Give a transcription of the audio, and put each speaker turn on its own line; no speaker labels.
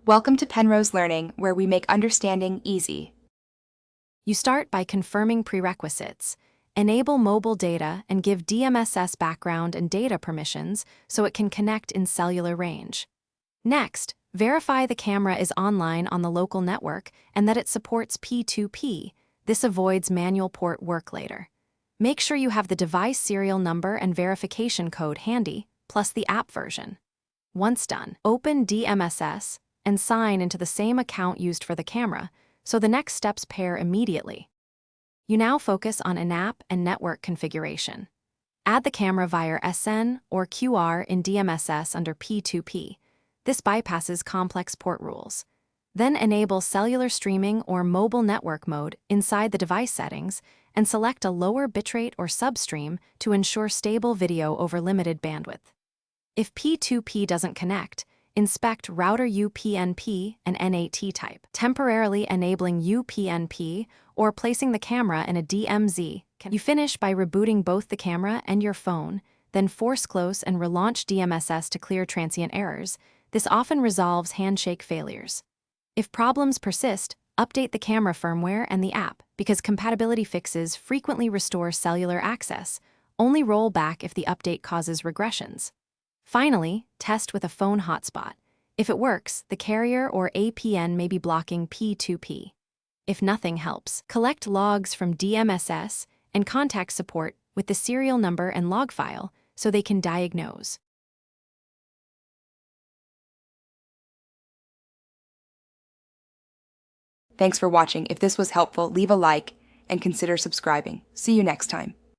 Welcome to Penrose Learning, where we make understanding easy.
You start by confirming prerequisites. Enable mobile data and give DMSS background and data permissions so it can connect in cellular range. Next, verify the camera is online on the local network and that it supports P2P. This avoids manual port work later. Make sure you have the device serial number and verification code handy, plus the app version. Once done, open DMSS and sign into the same account used for the camera, so the next steps pair immediately. You now focus on in-app and network configuration. Add the camera via SN or QR in DMSS under P2P. This bypasses complex port rules. Then enable cellular streaming or mobile network mode inside the device settings and select a lower bitrate or substream to ensure stable video over limited bandwidth. If P2P doesn't connect, inspect router UPnP and NAT type. Temporarily enabling UPnP or placing the camera in a DMZ. You finish by rebooting both the camera and your phone, then force close and relaunch DMSS to clear transient errors. This often resolves handshake failures. If problems persist, update the camera firmware and the app, because compatibility fixes frequently restore cellular access. Only roll back if the update causes regressions. Finally, test with a phone hotspot. If it works, the carrier or APN may be blocking P2P. If nothing helps, collect logs from DMSS and contact support with the serial number and log file so they can diagnose.
Thanks for watching. If this was helpful, leave a like and consider subscribing. See you next time.